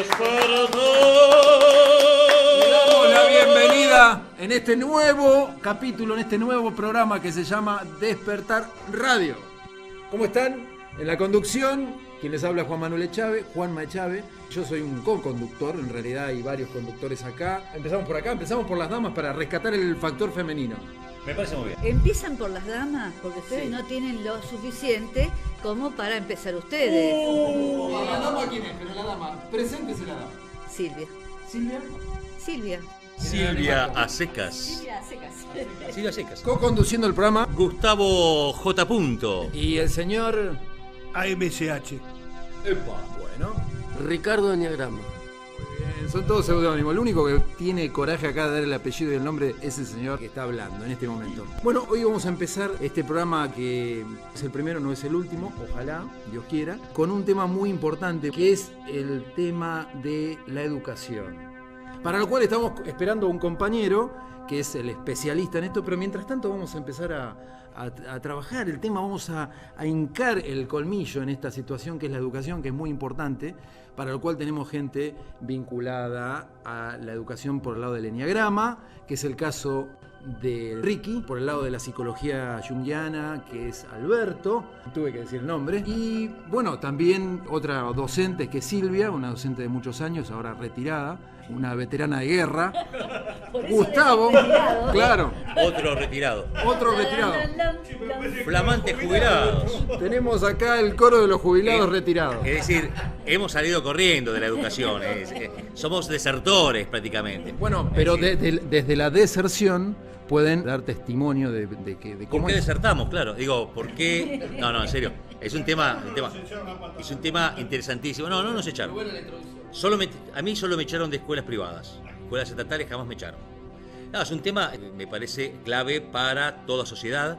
Le damos la bienvenida en este nuevo capítulo, en este nuevo programa que se llama Despertar Radio. ¿Cómo están? En la conducción, quien les habla Juanma Echave. Yo soy un co-conductor, en realidad hay varios conductores acá. Empezamos por las damas para rescatar el factor femenino. Me parece muy bien. Empiezan por las damas, porque ustedes no tienen lo suficiente como para empezar ustedes. ¿La dama quién es? Pero la dama, preséntese la dama. Silvia. Silvia a secas. Silvia Secas. Co-conduciendo el programa. Gustavo J. Punto. Y el señor... AMSH. Epa, bueno. Ricardo Enneagrama. Son todos seudónimos. El único que tiene coraje acá de dar el apellido y el nombre es el señor que está hablando en este momento. Bueno, hoy vamos a empezar este programa que es el primero, no es el último, ojalá, Dios quiera, con un tema muy importante que es el tema de la educación. Para lo cual estamos esperando a un compañero que es el especialista en esto, pero mientras tanto vamos a empezar a trabajar el tema, vamos a hincar el colmillo en esta situación que es la educación, que es muy importante, para lo cual tenemos gente vinculada a la educación por el lado del enneagrama, que es el caso de Ricky, por el lado de la psicología junguiana, que es Alberto, tuve que decir el nombre, y bueno, también otra docente que es Silvia, una docente de muchos años, ahora retirada, una veterana de guerra, Gustavo, claro. Otro retirado. Flamantes jubilados. Tenemos acá el coro de los jubilados retirados. Es decir, hemos salido corriendo de la educación. Somos desertores prácticamente. Bueno, pero desde la deserción pueden dar testimonio de cómo ¿Por qué desertamos? Claro. Digo, ¿por qué? No, en serio. Es un tema interesantísimo. No nos echaron. A mí solo me echaron de escuelas privadas. Escuelas estatales jamás me echaron. No, es un tema, me parece, clave para toda sociedad.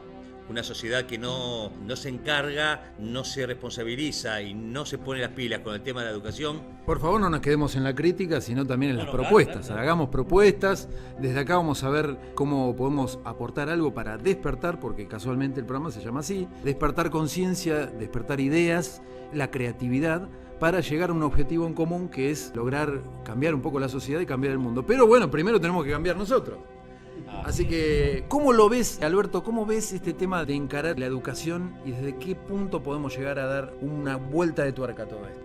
Una sociedad que no se encarga, no se responsabiliza y no se pone las pilas con el tema de la educación. Por favor, no nos quedemos en la crítica, sino también en las propuestas. Claro. Hagamos propuestas. Desde acá vamos a ver cómo podemos aportar algo para despertar, porque casualmente el programa se llama así. Despertar conciencia, despertar ideas, la creatividad, para llegar a un objetivo en común que es lograr cambiar un poco la sociedad y cambiar el mundo. Pero bueno, primero tenemos que cambiar nosotros. Así que, ¿cómo lo ves, Alberto? ¿Cómo ves este tema de encarar la educación y desde qué punto podemos llegar a dar una vuelta de tuerca a todo esto?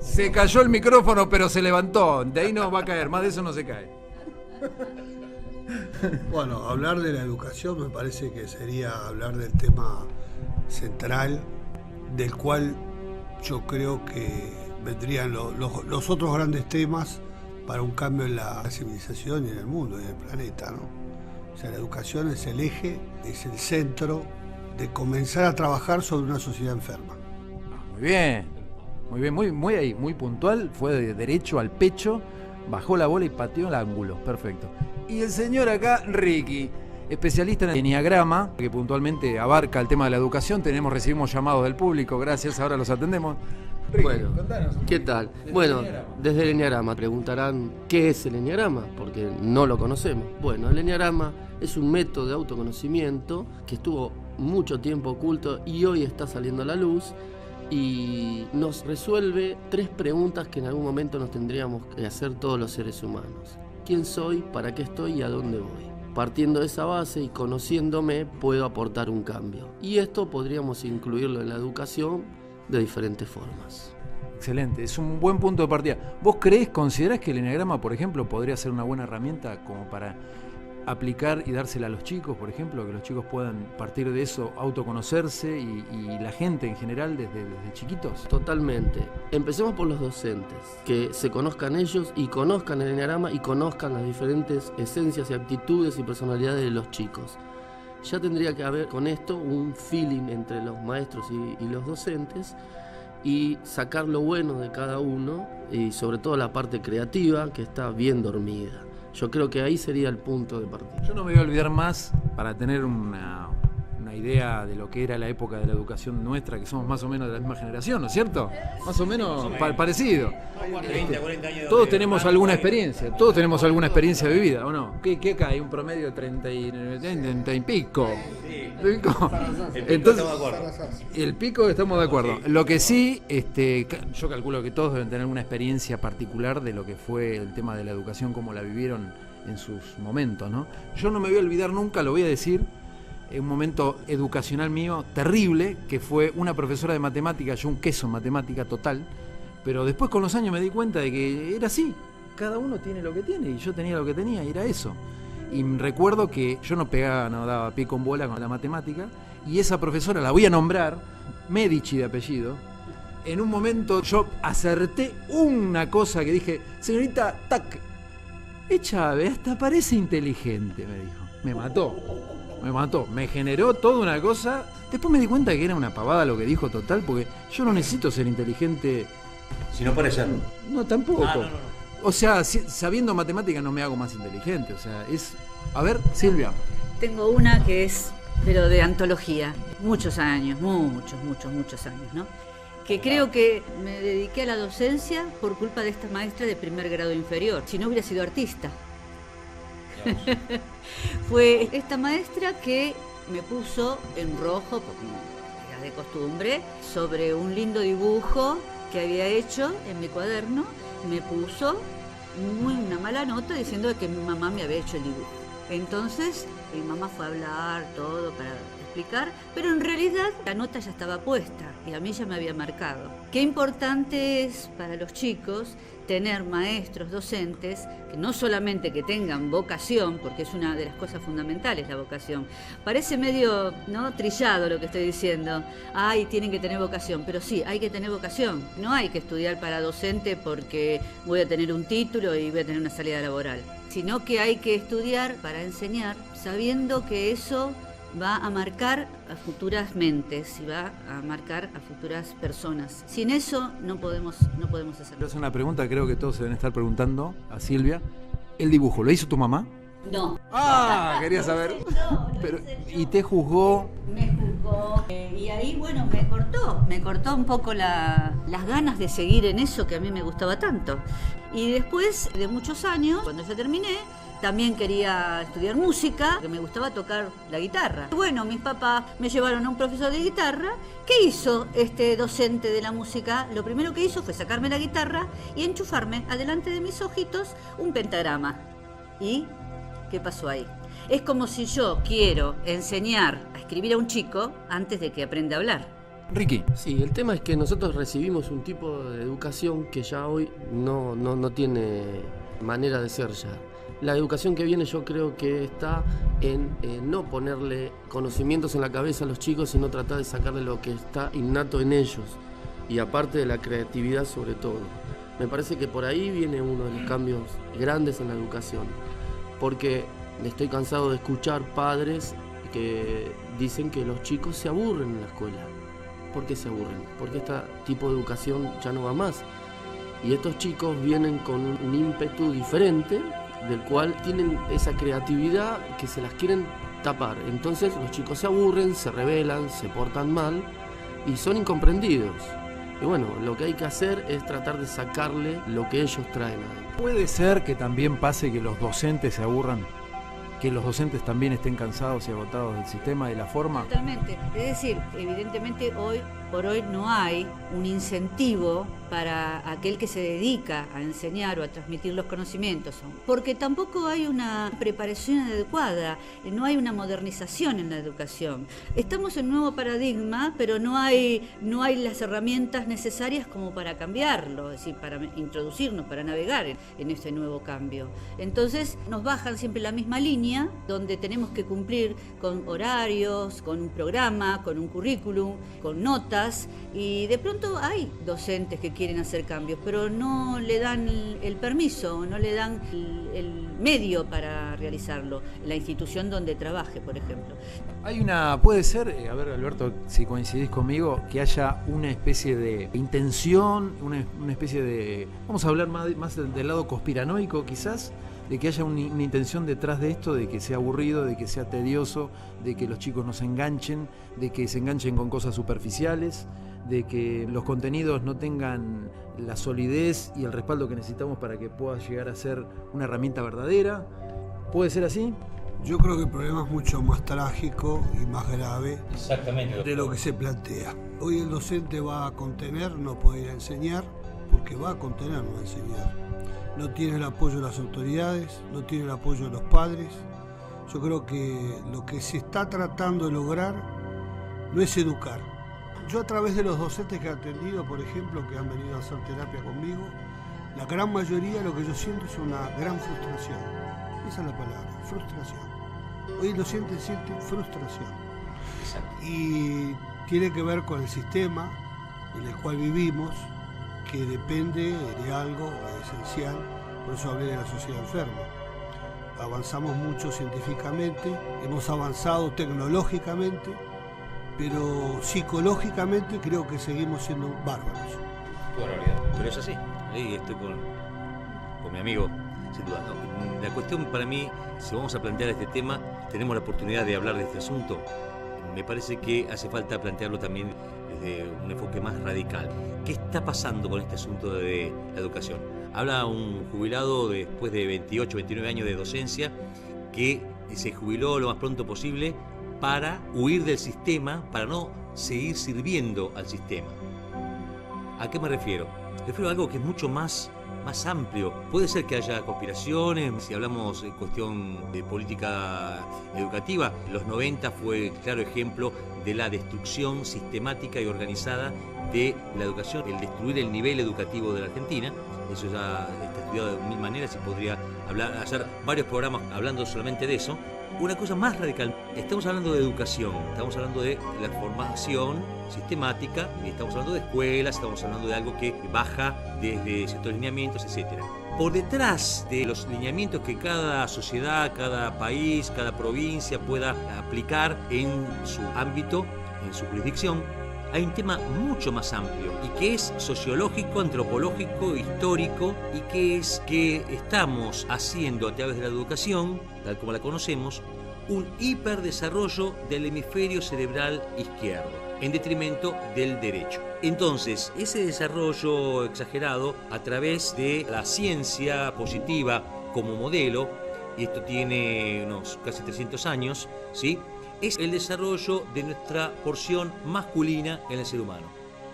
Se cayó el micrófono, pero se levantó. De ahí no va a caer, más de eso no se cae. Bueno, hablar de la educación me parece que sería hablar del tema central, del cual yo creo que vendrían los otros grandes temas para un cambio en la civilización y en el mundo y en el planeta, ¿no? O sea, la educación es el eje, es el centro de comenzar a trabajar sobre una sociedad enferma. Muy bien, muy puntual, fue de derecho al pecho, bajó la bola y pateó el ángulo, perfecto. Y el señor acá, Ricky, especialista en el enneagrama, que puntualmente abarca el tema de la educación. Recibimos llamados del público, gracias, ahora los atendemos. Ricky, bueno, ¿qué tal? Bueno, desde el enneagrama preguntarán ¿qué es el enneagrama? Porque no lo conocemos. Bueno, el enneagrama es un método de autoconocimiento que estuvo mucho tiempo oculto y hoy está saliendo a la luz y nos resuelve 3 preguntas que en algún momento nos tendríamos que hacer todos los seres humanos. ¿Quién soy? ¿Para qué estoy? ¿Y a dónde voy? Partiendo de esa base y conociéndome, puedo aportar un cambio. Y esto podríamos incluirlo en la educación de diferentes formas. Excelente, es un buen punto de partida. ¿Vos considerás que el enneagrama, por ejemplo, podría ser una buena herramienta como para aplicar y dársela a los chicos, por ejemplo, que los chicos puedan partir de eso, autoconocerse y la gente en general desde chiquitos? Totalmente. Empecemos por los docentes, que se conozcan ellos y conozcan el enneagrama y conozcan las diferentes esencias y actitudes y personalidades de los chicos. Ya tendría que haber con esto un feeling entre los maestros y los docentes y sacar lo bueno de cada uno y sobre todo la parte creativa que está bien dormida. Yo creo que ahí sería el punto de partida. Yo no me voy a olvidar más, para tener una una idea de lo que era la época de la educación nuestra, que somos más o menos de la misma generación, ¿no es cierto? Más o menos parecido. 30, 40 años. Todos tenemos alguna experiencia vivida, ¿o no? ¿Qué acá? Hay un promedio de 30 y pico. El pico Entonces, estamos de acuerdo. el pico estamos de acuerdo. Lo que sí, yo calculo que todos deben tener una experiencia particular de lo que fue el tema de la educación, como la vivieron en sus momentos, ¿no? Yo no me voy a olvidar nunca, lo voy a decir, un momento educacional mío terrible, que fue una profesora de matemática, yo un queso en matemática total, pero después con los años me di cuenta de que era así, cada uno tiene lo que tiene, y yo tenía lo que tenía, y era eso. Y recuerdo que yo no daba pie con bola con la matemática, y esa profesora, la voy a nombrar, Medici de apellido, en un momento yo acerté una cosa que dije, señorita, tac, Chávez, hasta parece inteligente, me dijo. Me mató, me generó toda una cosa. Después me di cuenta que era una pavada lo que dijo total, porque yo no necesito ser inteligente. Si no parecer. No, tampoco. No. O sea, sabiendo matemáticas no me hago más inteligente. O sea, es... A ver, Silvia. Tengo una que es, pero de antología. Muchos años, muchos años, ¿no? Que creo que me dediqué a la docencia por culpa de esta maestra de primer grado inferior. Si no hubiera sido artista. Fue esta maestra que me puso en rojo, porque era de costumbre, sobre un lindo dibujo que había hecho en mi cuaderno. Me puso una mala nota diciendo que mi mamá me había hecho el dibujo. Entonces mi mamá fue a hablar todo para explicar, pero en realidad la nota ya estaba puesta y a mí ya me había marcado. Qué importante es para los chicos tener maestros, docentes, que no solamente que tengan vocación, porque es una de las cosas fundamentales la vocación. Parece medio, ¿no?, trillado lo que estoy diciendo. Ay, tienen que tener vocación, pero sí, hay que tener vocación. No hay que estudiar para docente porque voy a tener un título y voy a tener una salida laboral, sino que hay que estudiar para enseñar, sabiendo que eso va a marcar a futuras mentes y va a marcar a futuras personas. Sin eso no podemos hacerlo. Quiero hacer una pregunta, creo que todos se deben estar preguntando a Silvia. ¿El dibujo lo hizo tu mamá? No. Ah, quería saber. Pero, ¿y te juzgó? Me juzgó. Y ahí, bueno, me cortó un poco las ganas de seguir en eso que a mí me gustaba tanto. Y después de muchos años, cuando ya terminé, también quería estudiar música, que me gustaba tocar la guitarra. Bueno, mis papás me llevaron a un profesor de guitarra. ¿Qué hizo este docente de la música? Lo primero que hizo fue sacarme la guitarra y enchufarme adelante de mis ojitos un pentagrama. ¿Y qué pasó ahí? Es como si yo quiero enseñar a escribir a un chico antes de que aprenda a hablar. Ricky. Sí, el tema es que nosotros recibimos un tipo de educación que ya hoy no tiene manera de ser ya. La educación que viene yo creo que está en no ponerle conocimientos en la cabeza a los chicos, sino tratar de sacarle lo que está innato en ellos, y aparte de la creatividad sobre todo. Me parece que por ahí viene uno de los cambios grandes en la educación, porque estoy cansado de escuchar padres que dicen que los chicos se aburren en la escuela. ¿Por qué se aburren? Porque este tipo de educación ya no va más, y estos chicos vienen con un ímpetu diferente, del cual tienen esa creatividad que se las quieren tapar. Entonces los chicos se aburren, se rebelan, se portan mal y son incomprendidos. Y bueno, lo que hay que hacer es tratar de sacarle lo que ellos traen. ¿Puede ser que también pase que los docentes se aburran? ¿Que los docentes también estén cansados y agotados del sistema, de la forma? Totalmente. Es decir, evidentemente hoy por hoy no hay un incentivo para aquel que se dedica a enseñar o a transmitir los conocimientos, porque tampoco hay una preparación adecuada, no hay una modernización en la educación. Estamos en un nuevo paradigma, pero no hay las herramientas necesarias como para cambiarlo, es decir, para introducirnos, para navegar en este nuevo cambio. Entonces nos bajan siempre la misma línea, donde tenemos que cumplir con horarios, con un programa, con un currículum, con notas, y de pronto hay docentes que quieren hacer cambios, pero no le dan el permiso, no le dan el medio para realizarlo, la institución donde trabaje, por ejemplo. Puede ser, a ver, Alberto, si coincidís conmigo, que haya una especie de intención, una especie de, vamos a hablar más del lado conspiranoico quizás, de que haya una intención detrás de esto, de que sea aburrido, de que sea tedioso, de que los chicos no se enganchen, de que se enganchen con cosas superficiales, de que los contenidos no tengan la solidez y el respaldo que necesitamos para que pueda llegar a ser una herramienta verdadera. ¿Puede ser así? Yo creo que el problema es mucho más trágico y más grave de lo que se plantea. Hoy el docente va a contener, no puede ir a enseñar, porque va a contener, no a enseñar. No tiene el apoyo de las autoridades, no tiene el apoyo de los padres. Yo creo que lo que se está tratando de lograr no es educar. Yo a través de los docentes que he atendido, por ejemplo, que han venido a hacer terapia conmigo, la gran mayoría lo que yo siento es una gran frustración. Esa es la palabra, frustración. Hoy el docente siente frustración. Y tiene que ver con el sistema en el cual vivimos, que depende de algo esencial, por eso hablé de la sociedad enferma. Avanzamos mucho científicamente, hemos avanzado tecnológicamente, pero psicológicamente creo que seguimos siendo bárbaros. Pero es así, ahí estoy con mi amigo, sin duda. No, la cuestión para mí, si vamos a plantear este tema, tenemos la oportunidad de hablar de este asunto. Me parece que hace falta plantearlo también desde un enfoque más radical. ¿Qué está pasando con este asunto de la educación? Habla un jubilado después de 28, 29 años de docencia que se jubiló lo más pronto posible para huir del sistema, para no seguir sirviendo al sistema. ¿A qué me refiero? Me refiero a algo que es mucho más amplio. Puede ser que haya conspiraciones, si hablamos en cuestión de política educativa, los 90 fue claro ejemplo de la destrucción sistemática y organizada de la educación, el destruir el nivel educativo de la Argentina. Eso ya está estudiado de mil maneras y podría hacer varios programas hablando solamente de eso. Una cosa más radical, estamos hablando de educación, estamos hablando de la formación sistemática, estamos hablando de escuelas, estamos hablando de algo que baja desde ciertos lineamientos, etc. Por detrás de los lineamientos que cada sociedad, cada país, cada provincia pueda aplicar en su ámbito, en su jurisdicción, hay un tema mucho más amplio y que es sociológico, antropológico, histórico y que es que estamos haciendo a través de la educación, tal como la conocemos, un hiperdesarrollo del hemisferio cerebral izquierdo en detrimento del derecho. Entonces, ese desarrollo exagerado a través de la ciencia positiva como modelo, y esto tiene unos casi 300 años, ¿sí?, es el desarrollo de nuestra porción masculina en el ser humano.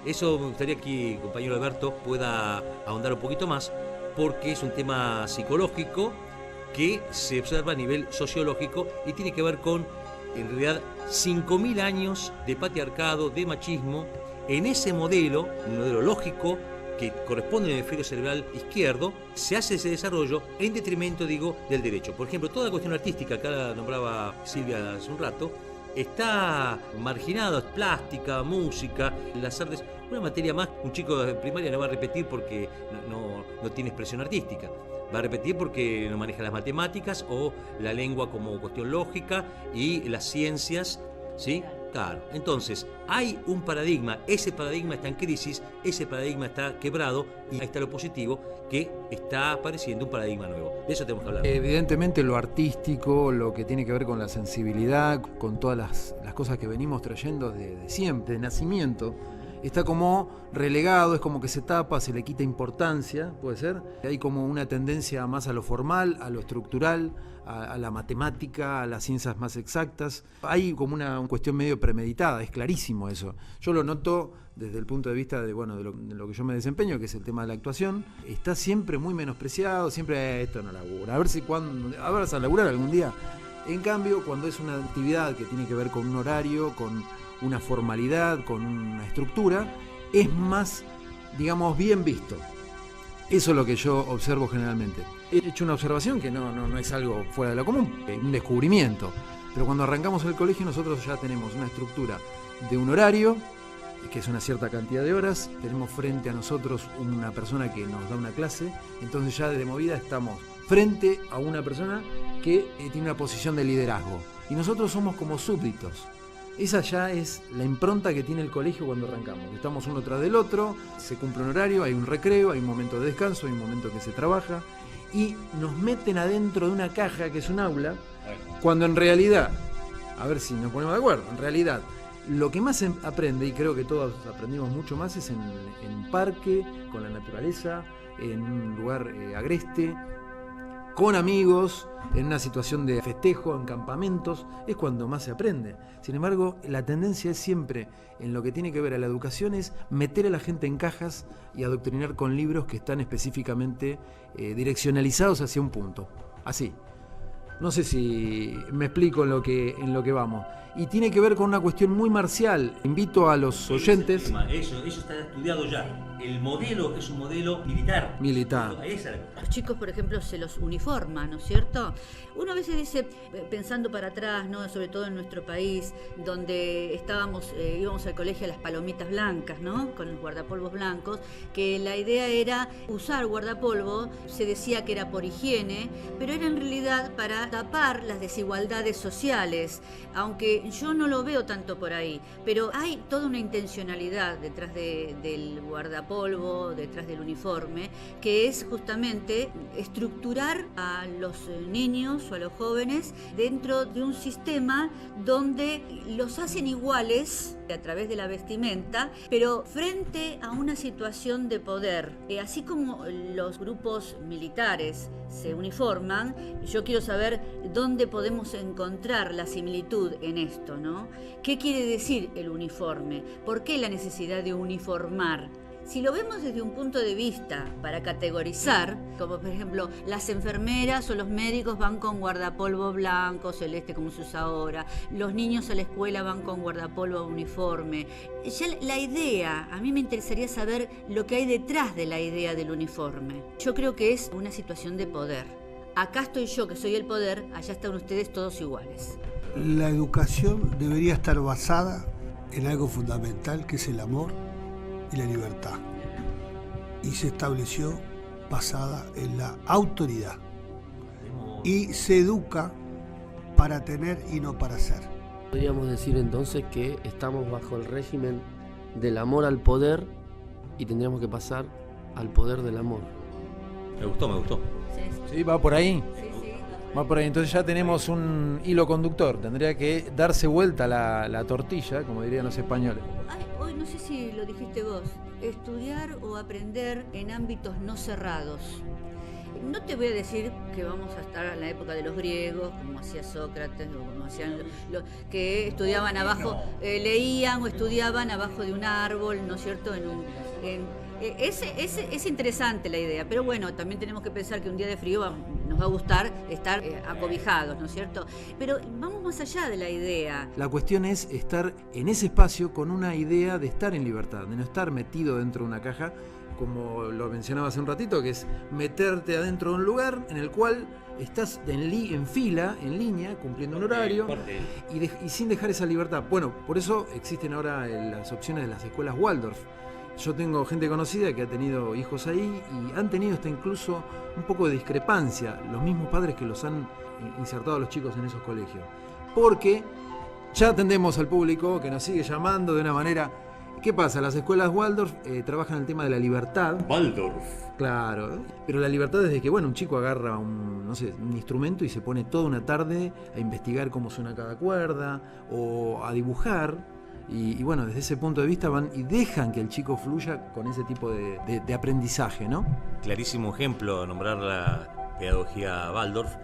Eso me gustaría que el compañero Alberto pueda ahondar un poquito más, porque es un tema psicológico que se observa a nivel sociológico y tiene que ver con, en realidad, 5.000 años de patriarcado, de machismo, en ese modelo, un modelo lógico, que corresponde al hemisferio cerebral izquierdo, se hace ese desarrollo en detrimento, digo, del derecho. Por ejemplo, toda la cuestión artística, acá la nombraba Silvia hace un rato, está marginada, plástica, música, las artes, una materia más. Un chico de primaria no va a repetir porque no tiene expresión artística. Va a repetir porque no maneja las matemáticas o la lengua como cuestión lógica y las ciencias, ¿sí? Claro. Entonces, hay un paradigma, ese paradigma está en crisis, ese paradigma está quebrado y ahí está lo positivo, que está apareciendo un paradigma nuevo. De eso tenemos que hablar. Evidentemente lo artístico, lo que tiene que ver con la sensibilidad, con todas las cosas que venimos trayendo de siempre, de nacimiento, está como relegado, es como que se tapa, se le quita importancia, puede ser. Hay como una tendencia más a lo formal, a lo estructural, a la matemática, a las ciencias más exactas. Hay como una cuestión medio premeditada, es clarísimo eso. Yo lo noto desde el punto de vista de lo que yo me desempeño, que es el tema de la actuación. Está siempre muy menospreciado, siempre esto no labura. A ver si vas a laburar algún día. En cambio, cuando es una actividad que tiene que ver con un horario, con una formalidad, con una estructura, es más, digamos, bien visto. Eso es lo que yo observo generalmente. He hecho una observación que no es algo fuera de lo común, es un descubrimiento. Pero cuando arrancamos el colegio nosotros ya tenemos una estructura de un horario, que es una cierta cantidad de horas, tenemos frente a nosotros una persona que nos da una clase, entonces ya de movida estamos frente a una persona que tiene una posición de liderazgo. Y nosotros somos como súbditos. Esa ya es la impronta que tiene el colegio cuando arrancamos. Estamos uno tras del otro, se cumple un horario, hay un recreo, hay un momento de descanso, hay un momento que se trabaja. y nos meten adentro de una caja que es un aula, cuando en realidad, a ver si nos ponemos de acuerdo, en realidad lo que más aprende, y creo que todos aprendimos mucho más, es en un parque, con la naturaleza, en un lugar agreste, con amigos, en una situación de festejo, en campamentos, es cuando más se aprende. Sin embargo, la tendencia es siempre, en lo que tiene que ver a la educación, es meter a la gente en cajas y adoctrinar con libros que están específicamente direccionalizados hacia un punto. Así. No sé si me explico en lo que vamos. Y tiene que ver con una cuestión muy marcial. Invito a los oyentes... Eso está estudiado ya. El modelo es un modelo militar. Los chicos, por ejemplo, se los uniforman, ¿no es cierto? Uno a veces dice, pensando para atrás, ¿no? Sobre todo en nuestro país, donde íbamos al colegio a las palomitas blancas, ¿no? Con los guardapolvos blancos, que la idea era usar guardapolvo, se decía que era por higiene, pero era en realidad para tapar las desigualdades sociales, aunque yo no lo veo tanto por ahí, pero hay toda una intencionalidad detrás del guardapolvo, detrás del uniforme, que es justamente estructurar a los niños o a los jóvenes dentro de un sistema donde los hacen iguales a través de la vestimenta, pero frente a una situación de poder. Así como los grupos militares se uniforman, yo quiero saber dónde podemos encontrar la similitud en esto, ¿no? ¿Qué quiere decir el uniforme? ¿Por qué la necesidad de uniformar? Si lo vemos desde un punto de vista para categorizar, como por ejemplo las enfermeras o los médicos van con guardapolvo blanco, celeste como se usa ahora, los niños a la escuela van con guardapolvo uniforme. Ya la idea, a mí me interesaría saber lo que hay detrás de la idea del uniforme. Yo creo que es una situación de poder. Acá estoy yo que soy el poder, allá están ustedes todos iguales. La educación debería estar basada en algo fundamental, que es el amor y la libertad, y se estableció basada en la autoridad, y se educa para tener y no para ser. Podríamos decir entonces que estamos bajo el régimen del amor al poder y tendríamos que pasar al poder del amor. Me gustó. Sí, va por ahí. Va por ahí, entonces ya tenemos un hilo conductor. Tendría que darse vuelta la tortilla, como dirían los españoles. Hoy no sé si lo dijiste vos, estudiar o aprender en ámbitos no cerrados. No te voy a decir que vamos a estar en la época de los griegos, como hacía Sócrates, o como hacían los que estudiaban abajo, leían o estudiaban abajo de un árbol, ¿no es cierto? Es interesante la idea, pero bueno, también tenemos que pensar que un día de frío nos va a gustar estar acobijados, ¿no es cierto? Pero vamos más allá de la idea. La cuestión es estar en ese espacio con una idea de estar en libertad, de no estar metido dentro de una caja, como lo mencionaba hace un ratito, que es meterte adentro de un lugar en el cual estás en fila, en línea, cumpliendo un horario y sin dejar esa libertad. Bueno, por eso existen ahora las opciones de las escuelas Waldorf. Yo tengo gente conocida que ha tenido hijos ahí y han tenido hasta incluso un poco de discrepancia los mismos padres que los han insertado a los chicos en esos colegios. Porque ya atendemos al público que nos sigue llamando de una manera... ¿Qué pasa? Las escuelas Waldorf trabajan el tema de la libertad. Waldorf. Claro, pero la libertad desde que, un chico agarra un instrumento y se pone toda una tarde a investigar cómo suena cada cuerda o a dibujar. Y desde ese punto de vista van y dejan que el chico fluya con ese tipo de aprendizaje, ¿no? Clarísimo ejemplo, nombrar la pedagogía Waldorf.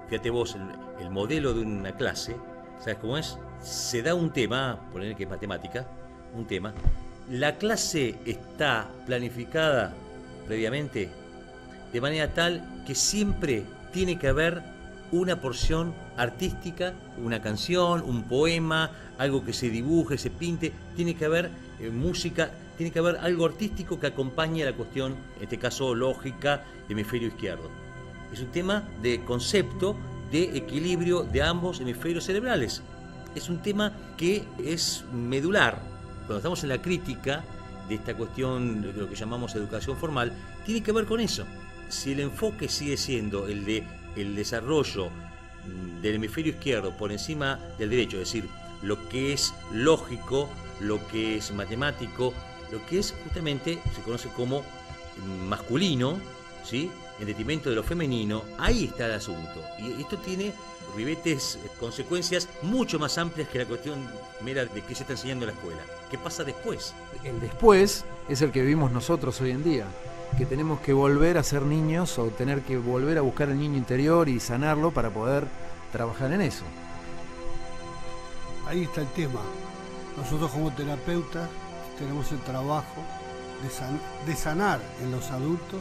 Fíjate vos, el modelo de una clase, ¿sabes cómo es? Se da un tema, poner que es matemática, un tema. La clase está planificada previamente de manera tal que siempre tiene que haber una porción artística, una canción, un poema, algo que se dibuje, se pinte, tiene que haber música, tiene que haber algo artístico que acompañe a la cuestión, en este caso lógica, de hemisferio izquierdo. Es un tema de concepto, de equilibrio de ambos hemisferios cerebrales. Es un tema que es medular. Cuando estamos en la crítica de esta cuestión de lo que llamamos educación formal, tiene que ver con eso. Si el enfoque sigue siendo el de el desarrollo del hemisferio izquierdo por encima del derecho, es decir, lo que es lógico, lo que es matemático, lo que es justamente, se conoce como masculino, ¿sí? En detrimento de lo femenino, ahí está el asunto. Y esto tiene ribetes, consecuencias mucho más amplias que la cuestión mera de qué se está enseñando en la escuela. ¿Qué pasa después? El después es el que vivimos nosotros hoy en día, que tenemos que volver a ser niños o tener que volver a buscar el niño interior y sanarlo para poder trabajar en eso. Ahí está el tema. Nosotros como terapeutas tenemos el trabajo de sanar en los adultos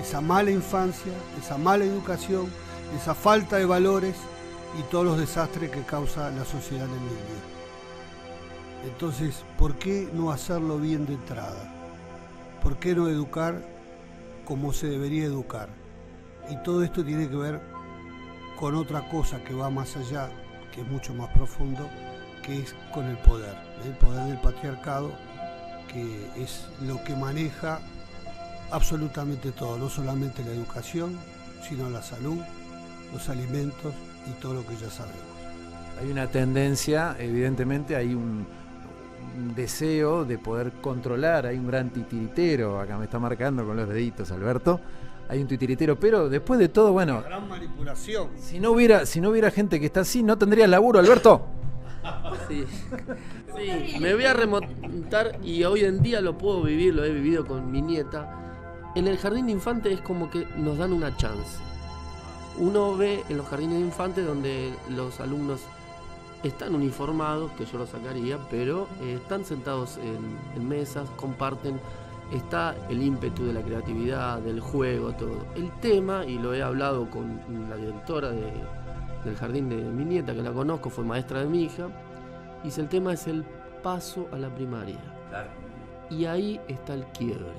esa mala infancia, esa mala educación, esa falta de valores y todos los desastres que causa la sociedad en el niño. Entonces, ¿por qué no hacerlo bien de entrada? ¿Por qué no educar como se debería educar? Y todo esto tiene que ver con otra cosa que va más allá, que es mucho más profundo, que es con el poder del patriarcado, que es lo que maneja absolutamente todo, no solamente la educación, sino la salud, los alimentos y todo lo que ya sabemos. Hay una tendencia, evidentemente, hay un deseo de poder controlar, hay un gran titiritero, acá me está marcando con los deditos Alberto, hay un titiritero, pero después de todo, bueno, Una gran manipulación. si no hubiera gente que está así, no tendrías laburo, Alberto. Sí. Sí, me voy a remontar y hoy en día lo puedo vivir, lo he vivido con mi nieta. En el jardín de infantes es como que nos dan una chance. Uno ve en los jardines de infantes donde los alumnos están uniformados, que yo los sacaría, pero están sentados en mesas, comparten, está el ímpetu de la creatividad, del juego, todo. El tema, y lo he hablado con la directora del jardín de mi nieta, que la conozco, fue maestra de mi hija, dice el tema es el paso a la primaria. Claro. Y ahí está el quiebre.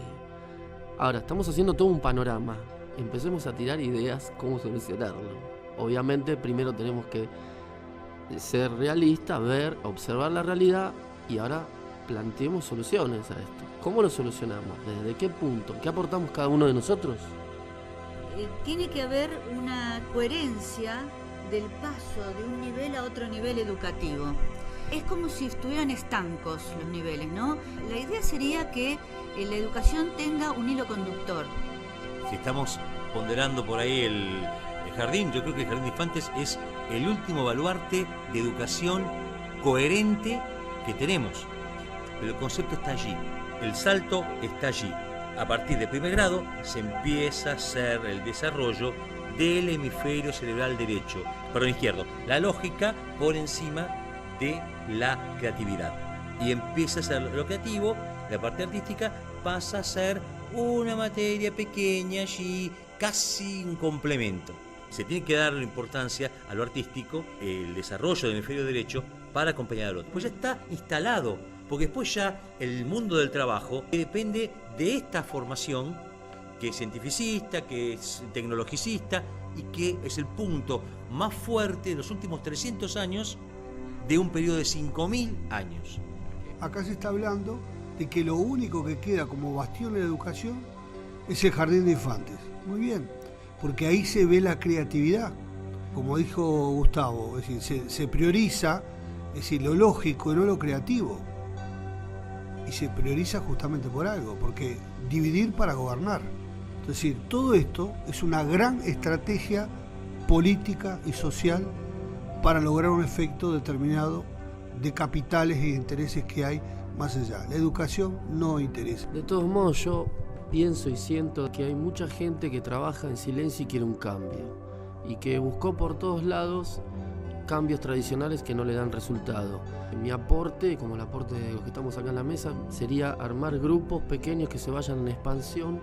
Ahora, estamos haciendo todo un panorama. Empecemos a tirar ideas cómo solucionarlo. Obviamente, primero tenemos que ser realistas, ver, observar la realidad y ahora planteemos soluciones a esto. ¿Cómo lo solucionamos? ¿Desde qué punto? ¿Qué aportamos cada uno de nosotros? Tiene que haber una coherencia del paso de un nivel a otro nivel educativo. Es como si estuvieran estancos los niveles, ¿no? La idea sería que la educación tenga un hilo conductor. Si estamos ponderando por ahí el jardín, yo creo que el jardín de infantes es el último baluarte de educación coherente que tenemos. Pero el concepto está allí, el salto está allí. A partir de primer grado se empieza a hacer el desarrollo del hemisferio cerebral derecho, perdón, izquierdo. La lógica por encima de la creatividad. Y empieza a ser lo creativo, la parte artística pasa a ser una materia pequeña allí, casi un complemento. Se tiene que darle importancia a lo artístico, el desarrollo del hemisferio derecho para acompañar al otro. Pues ya está instalado, porque después ya el mundo del trabajo depende de esta formación que es cientificista, que es tecnologicista y que es el punto más fuerte de los últimos 300 años de un periodo de 5.000 años. Acá se está hablando de que lo único que queda como bastión de la educación es el jardín de infantes. Muy bien, porque ahí se ve la creatividad, como dijo Gustavo, es decir, se prioriza, es decir, lo lógico y no lo creativo. Y se prioriza justamente por algo, porque dividir para gobernar. Es decir, todo esto es una gran estrategia política y social para lograr un efecto determinado de capitales e intereses que hay más allá. La educación no interesa. De todos modos, yo pienso y siento que hay mucha gente que trabaja en silencio y quiere un cambio y que buscó por todos lados cambios tradicionales que no le dan resultado. Mi aporte, como el aporte de los que estamos acá en la mesa, sería armar grupos pequeños que se vayan en expansión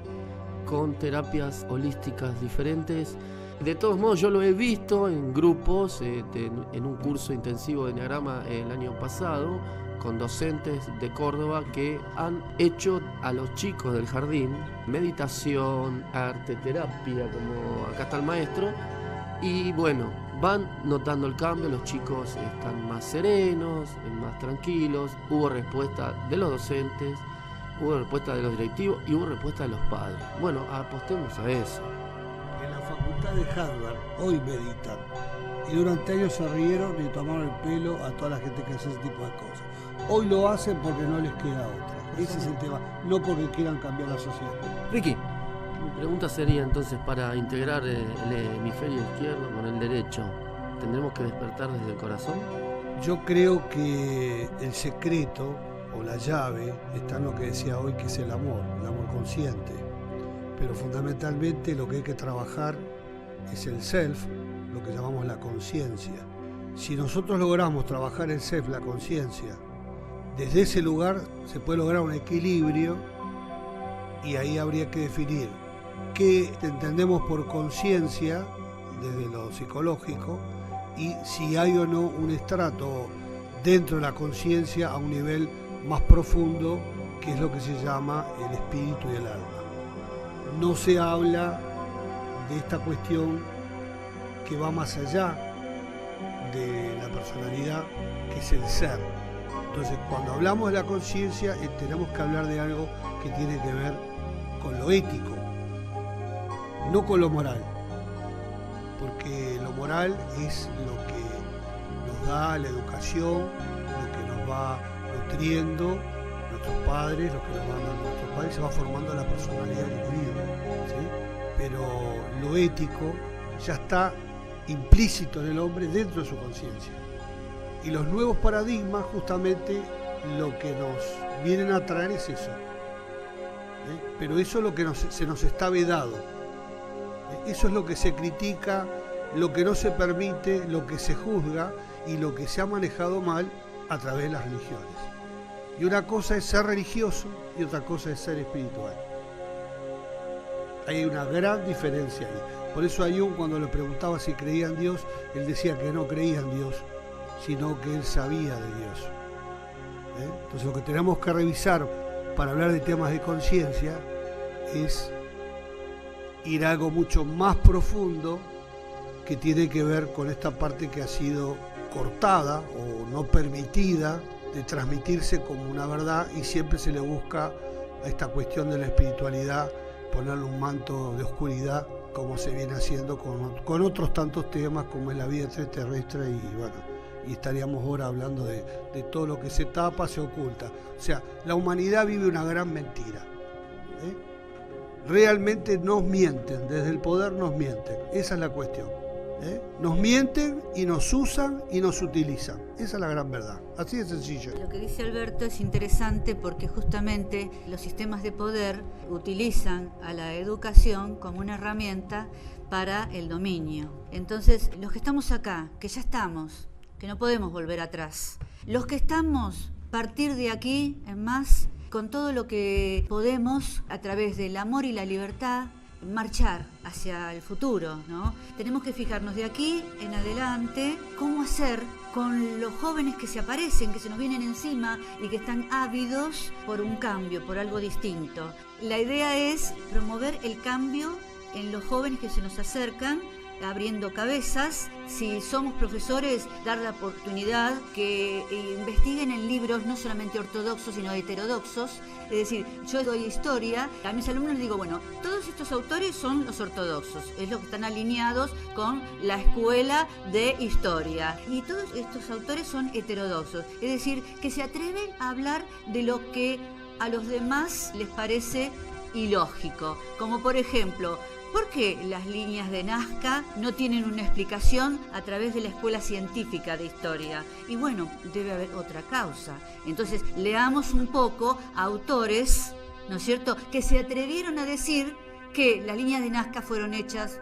con terapias holísticas diferentes. De todos modos, yo lo he visto en grupos, en un curso intensivo de Enneagrama el año pasado, con docentes de Córdoba que han hecho a los chicos del jardín meditación, arte, terapia, como acá está el maestro, y bueno, van notando el cambio, los chicos están más serenos, más tranquilos, hubo respuesta de los docentes, hubo respuesta de los directivos y hubo respuesta de los padres. Bueno, apostemos a eso. En la facultad de Harvard hoy meditan y durante años se rieron y tomaron el pelo a toda la gente que hace ese tipo de cosas. Hoy lo hacen porque no les queda otra. Ese es el tema, no porque quieran cambiar la sociedad. Ricky. Mi pregunta sería entonces, para integrar el hemisferio izquierdo con el derecho, ¿tendremos que despertar desde el corazón? Yo creo que el secreto o la llave está en lo que decía hoy, que es el amor consciente. Pero fundamentalmente lo que hay que trabajar es el self, lo que llamamos la conciencia. Si nosotros logramos trabajar el self, la conciencia, desde ese lugar se puede lograr un equilibrio, y ahí habría que definir qué entendemos por conciencia desde lo psicológico y si hay o no un estrato dentro de la conciencia a un nivel más profundo, que es lo que se llama el espíritu y el alma. No se habla de esta cuestión que va más allá de la personalidad, que es el ser. Entonces, cuando hablamos de la conciencia, tenemos que hablar de algo que tiene que ver con lo ético, no con lo moral, porque lo moral es lo que nos da la educación, lo que nos va nutriendo nuestros padres, lo que nos van dando nuestros padres, se va formando la personalidad del individuo, ¿sí? Pero lo ético ya está implícito en el hombre dentro de su conciencia. Y los nuevos paradigmas, justamente, lo que nos vienen a traer es eso. Pero eso es lo que se nos está vedado. Eso es lo que se critica, lo que no se permite, lo que se juzga y lo que se ha manejado mal a través de las religiones. Y una cosa es ser religioso y otra cosa es ser espiritual. Hay una gran diferencia ahí. Por eso Jung, cuando le preguntaba si creía en Dios, él decía que no creía en Dios, sino que él sabía de Dios. Entonces lo que tenemos que revisar para hablar de temas de conciencia es ir a algo mucho más profundo, que tiene que ver con esta parte que ha sido cortada o no permitida de transmitirse como una verdad, y siempre se le busca a esta cuestión de la espiritualidad ponerle un manto de oscuridad, como se viene haciendo con otros tantos temas como es la vida extraterrestre, y bueno, y estaríamos ahora hablando de todo lo que se tapa, se oculta. O sea, la humanidad vive una gran mentira. Realmente nos mienten, desde el poder nos mienten, esa es la cuestión. Nos mienten y nos usan y nos utilizan, esa es la gran verdad, así de sencillo. Lo que dice Alberto es interesante, porque justamente los sistemas de poder utilizan a la educación como una herramienta para el dominio. Entonces, los que estamos acá, que ya estamos, que no podemos volver atrás, los que estamos, partir de aquí en más, con todo lo que podemos, a través del amor y la libertad, marchar hacia el futuro, ¿no? Tenemos que fijarnos de aquí en adelante cómo hacer con los jóvenes que se aparecen, que se nos vienen encima y que están ávidos por un cambio, por algo distinto. La idea es promover el cambio en los jóvenes que se nos acercan, abriendo cabezas. Si somos profesores, dar la oportunidad que investiguen en libros no solamente ortodoxos, sino heterodoxos. Es decir, yo doy historia, a mis alumnos les digo, bueno, todos estos autores son los ortodoxos, es lo que están alineados con la escuela de historia, y todos estos autores son heterodoxos, es decir, que se atreven a hablar de lo que a los demás les parece ilógico, como por ejemplo, ¿por qué las líneas de Nazca no tienen una explicación a través de la Escuela Científica de Historia? Y bueno, debe haber otra causa. Entonces, leamos un poco a autores, ¿no es cierto?, que se atrevieron a decir que las líneas de Nazca fueron hechas...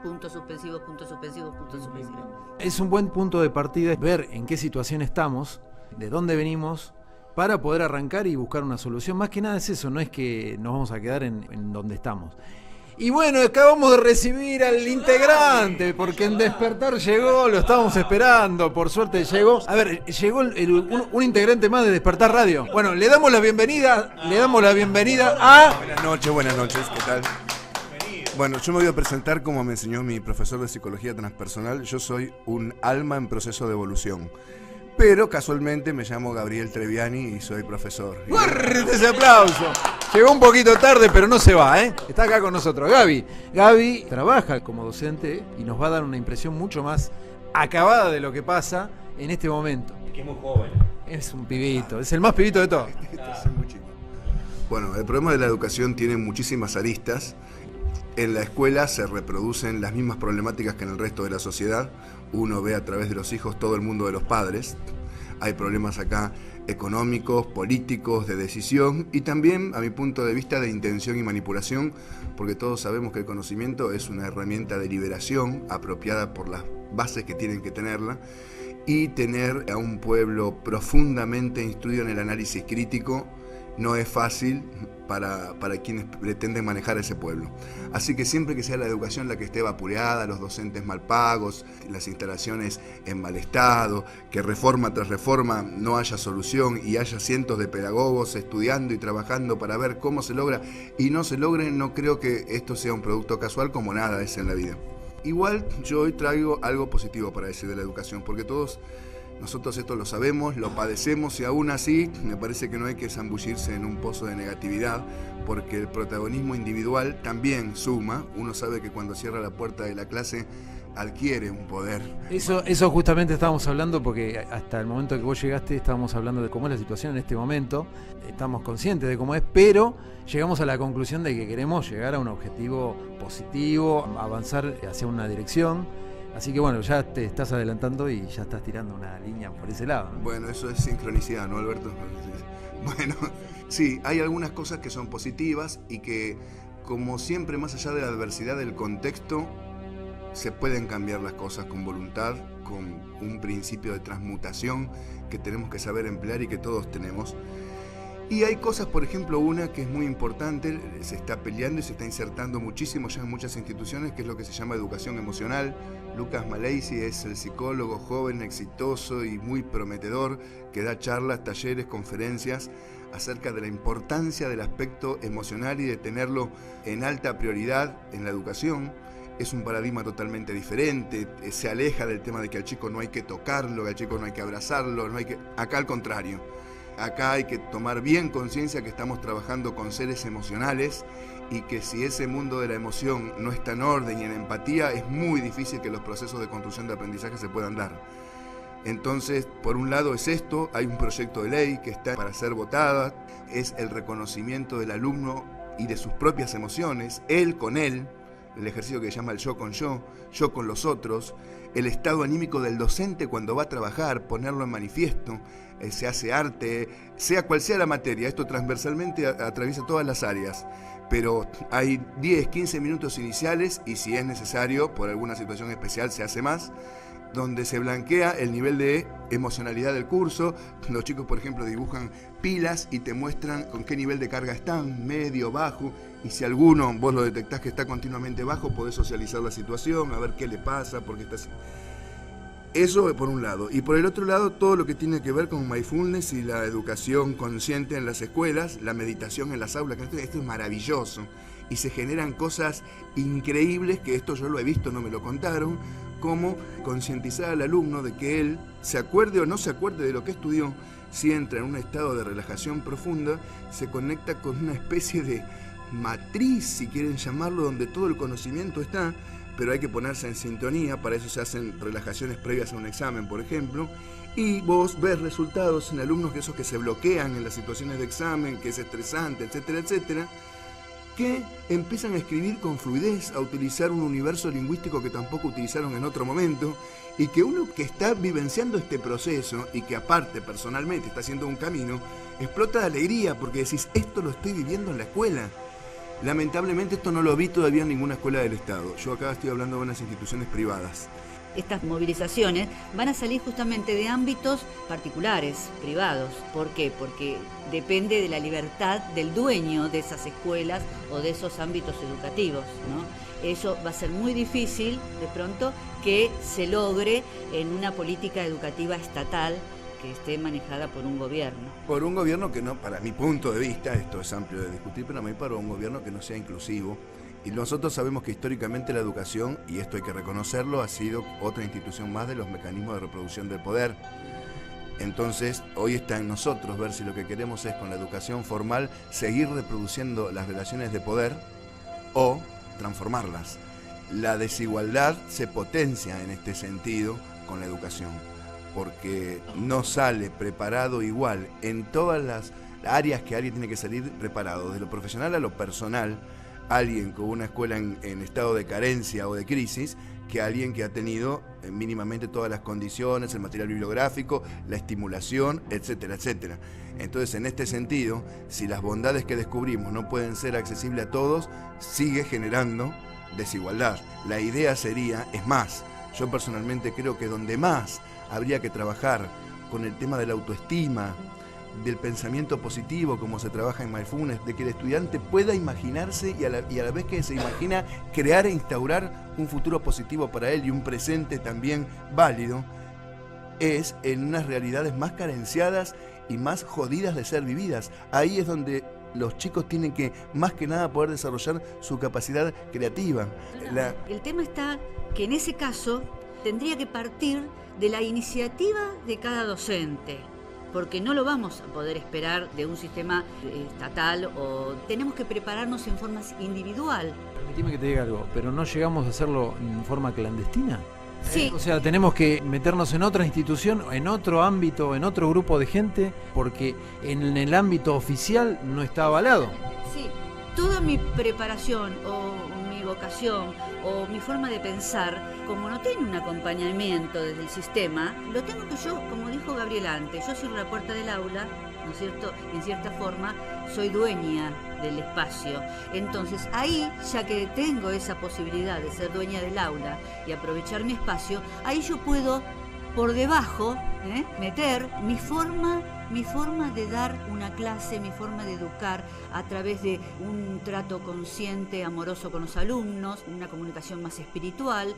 puntos suspensivos, puntos suspensivos, puntos suspensivos. Es un buen punto de partida ver en qué situación estamos, de dónde venimos, para poder arrancar y buscar una solución. Más que nada es eso, no es que nos vamos a quedar en donde estamos. Y bueno, acabamos de recibir al integrante, porque en Despertar llegó, lo estábamos esperando, por suerte llegó. A ver, llegó un integrante más de Despertar Radio. Bueno, le damos la bienvenida a... Buenas noches, ¿qué tal? Bueno, yo me voy a presentar como me enseñó mi profesor de psicología transpersonal. Yo soy un alma en proceso de evolución. Pero casualmente me llamo Gabriel Treviani y soy profesor. ¡Fuerte ese aplauso! Llegó un poquito tarde, pero no se va, ¿eh? Está acá con nosotros Gaby. Gaby trabaja como docente y nos va a dar una impresión mucho más acabada de lo que pasa en este momento. Es que es muy joven. Es un pibito, es el más pibito de todos. Bueno, el problema de la educación tiene muchísimas aristas En la escuela se reproducen las mismas problemáticas que en el resto de la sociedad. Uno ve a través de los hijos todo el mundo de los padres. Hay problemas acá económicos, políticos, de decisión y también, a mi punto de vista, de intención y manipulación, porque todos sabemos que el conocimiento es una herramienta de liberación apropiada por las bases que tienen que tenerla, y tener a un pueblo profundamente instruido en el análisis crítico no es fácil para quienes pretenden manejar ese pueblo. Así que siempre que sea la educación la que esté vapuleada, los docentes mal pagos, las instalaciones en mal estado, que reforma tras reforma no haya solución y haya cientos de pedagogos estudiando y trabajando para ver cómo se logra y no se logre, no creo que esto sea un producto casual, como nada es en la vida. Igual yo hoy traigo algo positivo para decir de la educación, porque todos nosotros esto lo sabemos, lo padecemos y aún así me parece que no hay que zambullirse en un pozo de negatividad, porque el protagonismo individual también suma. Uno sabe que cuando cierra la puerta de la clase adquiere un poder. Eso justamente estábamos hablando, porque hasta el momento que vos llegaste estábamos hablando de cómo es la situación en este momento, estamos conscientes de cómo es, pero llegamos a la conclusión de que queremos llegar a un objetivo positivo, avanzar hacia una dirección. Así que bueno, ya te estás adelantando y ya estás tirando una línea por ese lado, ¿no? Bueno, eso es sincronicidad, ¿no, Alberto? Bueno, sí, hay algunas cosas que son positivas y que, como siempre, más allá de la adversidad del contexto, se pueden cambiar las cosas con voluntad, con un principio de transmutación que tenemos que saber emplear y que todos tenemos. Y hay cosas, por ejemplo, una que es muy importante, se está peleando y se está insertando muchísimo ya en muchas instituciones, que es lo que se llama educación emocional. Lucas Malaysi es el psicólogo joven, exitoso y muy prometedor, que da charlas, talleres, conferencias acerca de la importancia del aspecto emocional y de tenerlo en alta prioridad en la educación. Es un paradigma totalmente diferente, se aleja del tema de que al chico no hay que tocarlo, que al chico no hay que abrazarlo, no hay que... Acá al contrario. Acá hay que tomar bien conciencia que estamos trabajando con seres emocionales y que si ese mundo de la emoción no está en orden y en empatía, es muy difícil que los procesos de construcción de aprendizaje se puedan dar. Entonces, por un lado es esto, hay un proyecto de ley que está para ser votada, es el reconocimiento del alumno y de sus propias emociones, él con él, el ejercicio que se llama el yo con los otros, el estado anímico del docente cuando va a trabajar, ponerlo en manifiesto, se hace arte, sea cual sea la materia, esto transversalmente atraviesa todas las áreas, pero hay 10, 15 minutos iniciales y si es necesario, por alguna situación especial se hace más, donde se blanquea el nivel de emocionalidad del curso. Los chicos, por ejemplo, dibujan pilas y te muestran con qué nivel de carga están, medio, bajo, y si alguno vos lo detectás que está continuamente bajo, podés socializar la situación, a ver qué le pasa, por qué está así. Eso por un lado. Y por el otro lado, todo lo que tiene que ver con mindfulness y la educación consciente en las escuelas, la meditación en las aulas, esto es maravilloso. Y se generan cosas increíbles, que esto yo lo he visto, no me lo contaron, como concientizar al alumno de que él, se acuerde o no se acuerde de lo que estudió, si entra en un estado de relajación profunda, se conecta con una especie de matriz, si quieren llamarlo, donde todo el conocimiento está, pero hay que ponerse en sintonía. Para eso se hacen relajaciones previas a un examen, por ejemplo, y vos ves resultados en alumnos que esos que se bloquean en las situaciones de examen, que es estresante, etcétera, etcétera, que empiezan a escribir con fluidez, a utilizar un universo lingüístico que tampoco utilizaron en otro momento, y que uno que está vivenciando este proceso y que aparte personalmente está haciendo un camino, explota de alegría porque decís, esto lo estoy viviendo en la escuela. Lamentablemente esto no lo vi todavía en ninguna escuela del Estado. Yo acá estoy hablando de unas instituciones privadas. Estas movilizaciones van a salir justamente de ámbitos particulares, privados. ¿Por qué? Porque depende de la libertad del dueño de esas escuelas o de esos ámbitos educativos, ¿no? Eso va a ser muy difícil, de pronto, que se logre en una política educativa estatal que esté manejada por un gobierno. Por un gobierno que no, para mi punto de vista, esto es amplio de discutir, pero a mí para un gobierno que no sea inclusivo. Y nosotros sabemos que históricamente la educación, y esto hay que reconocerlo, ha sido otra institución más de los mecanismos de reproducción del poder. Entonces, hoy está en nosotros ver si lo que queremos es, con la educación formal, seguir reproduciendo las relaciones de poder o transformarlas. La desigualdad se potencia en este sentido con la educación, porque no sale preparado igual en todas las áreas que alguien tiene que salir preparado, de lo profesional a lo personal. alguien con una escuela en estado de carencia o de crisis que alguien que ha tenido mínimamente todas las condiciones, el material bibliográfico, la estimulación, etcétera, etcétera. Entonces, en este sentido, si las bondades que descubrimos no pueden ser accesibles a todos, sigue generando desigualdad. La idea sería, es más, yo personalmente creo que donde más habría que trabajar con el tema de la autoestima, del pensamiento positivo, como se trabaja en Mindfulness, de que el estudiante pueda imaginarse y a la vez que se imagina, crear e instaurar un futuro positivo para él y un presente también válido, es en unas realidades más carenciadas y más jodidas de ser vividas. Ahí es donde los chicos tienen que, más que nada, poder desarrollar su capacidad creativa. El tema está que en ese caso tendría que partir de la iniciativa de cada docente, porque no lo vamos a poder esperar de un sistema estatal, o tenemos que prepararnos en forma individual. Permitime que te diga algo, pero ¿no llegamos a hacerlo en forma clandestina? Sí. O sea, tenemos que meternos en otra institución, en otro ámbito, en otro grupo de gente, porque en el ámbito oficial no está avalado. Sí, toda mi preparación o mi vocación o mi forma de pensar, como no tiene un acompañamiento desde el sistema, lo tengo que yo, como dijo Gabriel antes, yo cierro la puerta del aula, ¿no es cierto? Y en cierta forma soy dueña del espacio. Entonces ahí, ya que tengo esa posibilidad de ser dueña del aula y aprovechar mi espacio, ahí yo puedo por debajo meter mi forma de dar una clase, mi forma de educar a través de un trato consciente, amoroso con los alumnos, una comunicación más espiritual,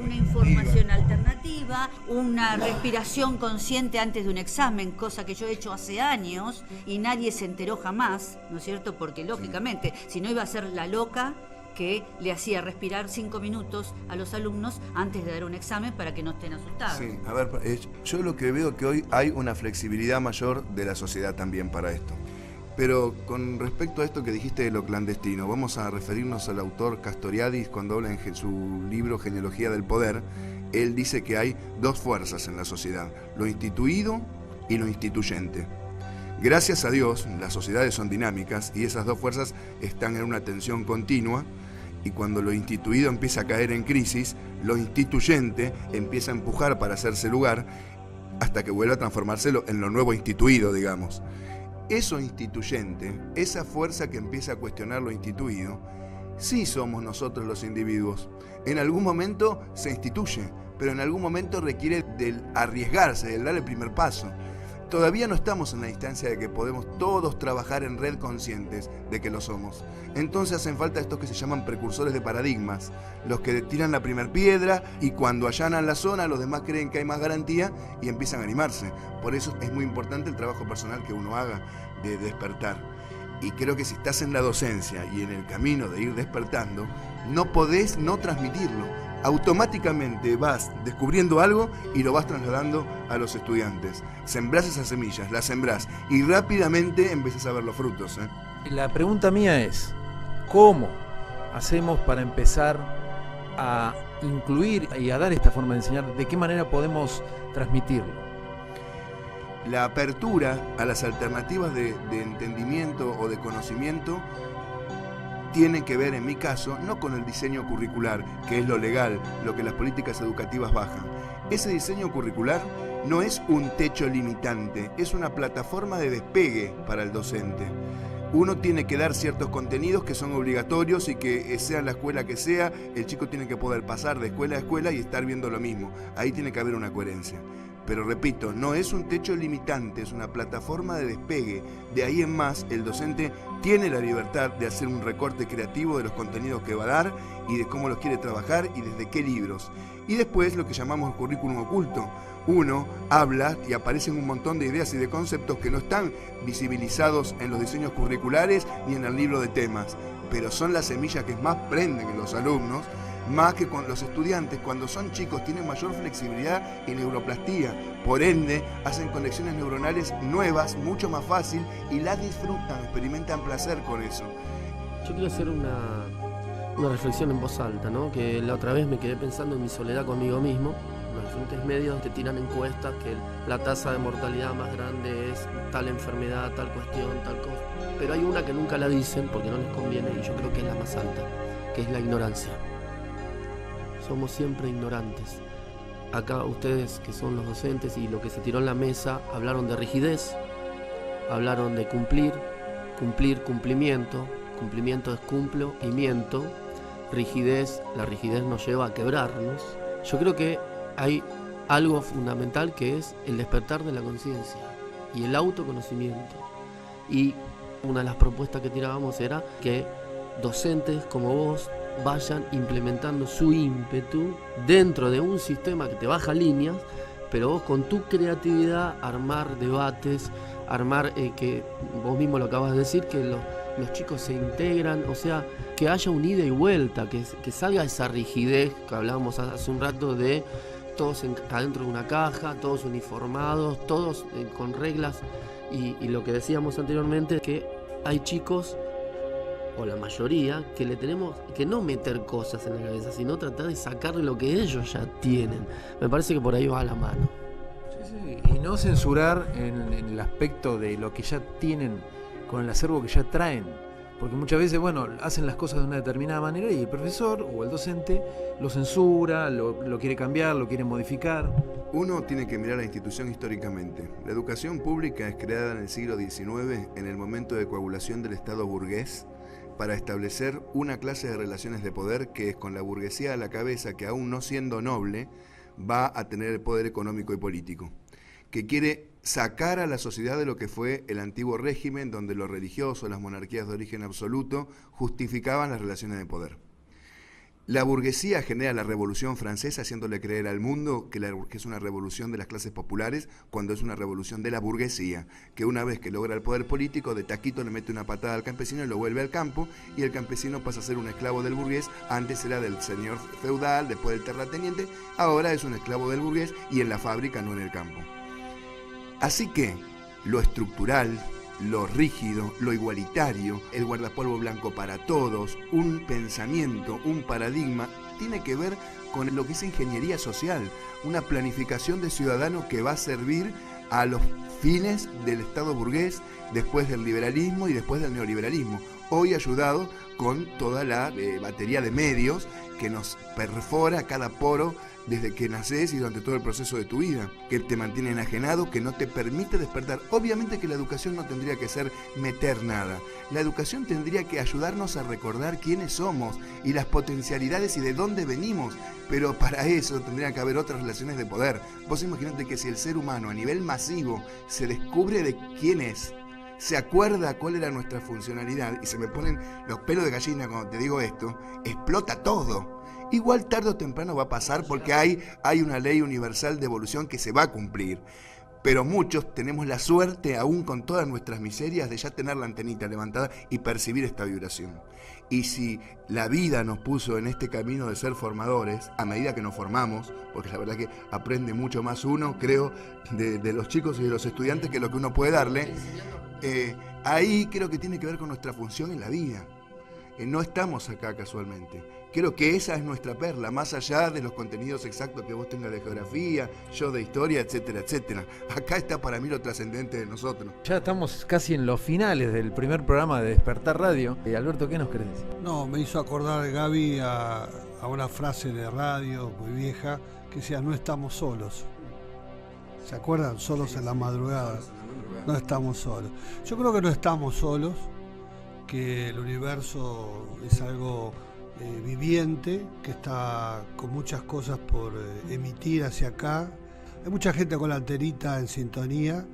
una información alternativa, una respiración consciente antes de un examen, cosa que yo he hecho hace años y nadie se enteró jamás, ¿no es cierto? Porque lógicamente, si no iba a ser la loca que le hacía respirar 5 minutos a los alumnos antes de dar un examen para que no estén asustados. Sí, a ver, yo lo que veo que hoy hay una flexibilidad mayor de la sociedad también para esto. Pero con respecto a esto que dijiste de lo clandestino, vamos a referirnos al autor Castoriadis cuando habla en su libro Genealogía del Poder. Él dice que hay dos fuerzas en la sociedad, lo instituido y lo instituyente. Gracias a Dios, las sociedades son dinámicas y esas dos fuerzas están en una tensión continua, y cuando lo instituido empieza a caer en crisis, lo instituyente empieza a empujar para hacerse lugar hasta que vuelva a transformarse en lo nuevo instituido, digamos. Eso instituyente, esa fuerza que empieza a cuestionar lo instituido, sí somos nosotros los individuos. En algún momento se instituye, pero en algún momento requiere del arriesgarse, del dar el primer paso. Todavía no estamos en la instancia de que podemos todos trabajar en red conscientes de que lo somos. Entonces hacen falta estos que se llaman precursores de paradigmas, los que tiran la primer piedra y cuando allanan la zona los demás creen que hay más garantía y empiezan a animarse. Por eso es muy importante el trabajo personal que uno haga de despertar. Y creo que si estás en la docencia y en el camino de ir despertando, no podés no transmitirlo. Automáticamente vas descubriendo algo y lo vas trasladando a los estudiantes. Sembrás esas semillas, las sembrás y rápidamente empezás a ver los frutos. La pregunta mía es, ¿cómo hacemos para empezar a incluir y a dar esta forma de enseñar? ¿De qué manera podemos transmitirlo? La apertura a las alternativas de entendimiento o de conocimiento tiene que ver, en mi caso, no con el diseño curricular, que es lo legal, lo que las políticas educativas bajan. Ese diseño curricular no es un techo limitante, es una plataforma de despegue para el docente. Uno tiene que dar ciertos contenidos que son obligatorios y que sea en la escuela que sea, el chico tiene que poder pasar de escuela a escuela y estar viendo lo mismo. Ahí tiene que haber una coherencia. Pero repito, no es un techo limitante, es una plataforma de despegue. De ahí en más, el docente tiene la libertad de hacer un recorte creativo de los contenidos que va a dar y de cómo los quiere trabajar y desde qué libros. Y después lo que llamamos el currículum oculto. Uno habla y aparecen un montón de ideas y de conceptos que no están visibilizados en los diseños curriculares ni en el libro de temas, pero son las semillas que más prenden en los alumnos, más que con los estudiantes. Cuando son chicos tienen mayor flexibilidad y neuroplastía, por ende hacen conexiones neuronales nuevas, mucho más fácil, y las disfrutan, experimentan placer con eso. Yo quiero hacer una reflexión en voz alta, ¿no? Que la otra vez me quedé pensando en mi soledad conmigo mismo, los diferentes medios te tiran encuestas que la tasa de mortalidad más grande es tal enfermedad, tal cuestión, tal cosa. Pero hay una que nunca la dicen porque no les conviene y yo creo que es la más alta, que es la ignorancia. Somos siempre ignorantes. Acá ustedes que son los docentes y lo que se tiró en la mesa hablaron de rigidez, hablaron de cumplir, cumplimiento. Cumplimiento es cumplo y miento. Rigidez, la rigidez nos lleva a quebrarnos. Yo creo que hay algo fundamental que es el despertar de la conciencia y el autoconocimiento. Y una de las propuestas que tirábamos era que docentes como vos vayan implementando su ímpetu dentro de un sistema que te baja líneas, pero vos con tu creatividad armar debates, armar que vos mismo lo acabas de decir, que los chicos se integran, o sea, que haya un ida y vuelta, que salga esa rigidez que hablábamos hace un rato de todos adentro de una caja, todos uniformados, todos con reglas, y lo que decíamos anteriormente, que hay chicos, o la mayoría, que le tenemos que no meter cosas en la cabeza, sino tratar de sacarle lo que ellos ya tienen. Me parece que por ahí va la mano. Sí, y no censurar en el aspecto de lo que ya tienen con el acervo que ya traen, porque muchas veces, bueno, hacen las cosas de una determinada manera y el profesor o el docente lo censura, lo quiere cambiar, lo quiere modificar. Uno tiene que mirar a la institución históricamente. La educación pública es creada en el siglo XIX, en el momento de coagulación del Estado burgués, para establecer una clase de relaciones de poder que es con la burguesía a la cabeza, que aún no siendo noble, va a tener el poder económico y político, que quiere sacar a la sociedad de lo que fue el antiguo régimen, donde lo religioso, las monarquías de origen absoluto, justificaban las relaciones de poder. La burguesía genera la Revolución Francesa, haciéndole creer al mundo que es una revolución de las clases populares, cuando es una revolución de la burguesía, que una vez que logra el poder político, de taquito le mete una patada al campesino y lo vuelve al campo, y el campesino pasa a ser un esclavo del burgués. Antes era del señor feudal, después del terrateniente, ahora es un esclavo del burgués y en la fábrica, no en el campo. Así que lo estructural, lo rígido, lo igualitario, el guardapolvo blanco para todos, un pensamiento, un paradigma, tiene que ver con lo que es ingeniería social, una planificación de ciudadanos que va a servir a los fines del Estado burgués, después del liberalismo y después del neoliberalismo, hoy ayudado con toda la batería de medios que nos perfora cada poro desde que naces y durante todo el proceso de tu vida, que te mantiene enajenado, que no te permite despertar. Obviamente que la educación no tendría que ser meter nada. La educación tendría que ayudarnos a recordar quiénes somos y las potencialidades y de dónde venimos, pero para eso tendrían que haber otras relaciones de poder. Vos imaginate que si el ser humano a nivel masivo se descubre de quién es, se acuerda cuál era nuestra funcionalidad, y se me ponen los pelos de gallina cuando te digo esto, explota todo. Igual tarde o temprano va a pasar porque hay una ley universal de evolución que se va a cumplir. Pero muchos tenemos la suerte, aún con todas nuestras miserias, de ya tener la antenita levantada y percibir esta vibración. Y si la vida nos puso en este camino de ser formadores, a medida que nos formamos, porque la verdad que aprende mucho más uno, creo, de los chicos y de los estudiantes que lo que uno puede darle, ahí creo que tiene que ver con nuestra función en la vida. No estamos acá casualmente. Creo que esa es nuestra perla, más allá de los contenidos exactos que vos tengas de geografía, yo de historia, etcétera, etcétera. Acá está para mí lo trascendente de nosotros. Ya estamos casi en los finales del primer programa de Despertar Radio. Alberto, ¿qué nos querés decir? No, me hizo acordar Gaby a una frase de radio muy vieja que decía: no estamos solos. ¿Se acuerdan? Solos en la madrugada. No estamos solos. Yo creo que no estamos solos, que el universo es algo viviente, que está con muchas cosas por emitir hacia acá. Hay mucha gente con la antenita en sintonía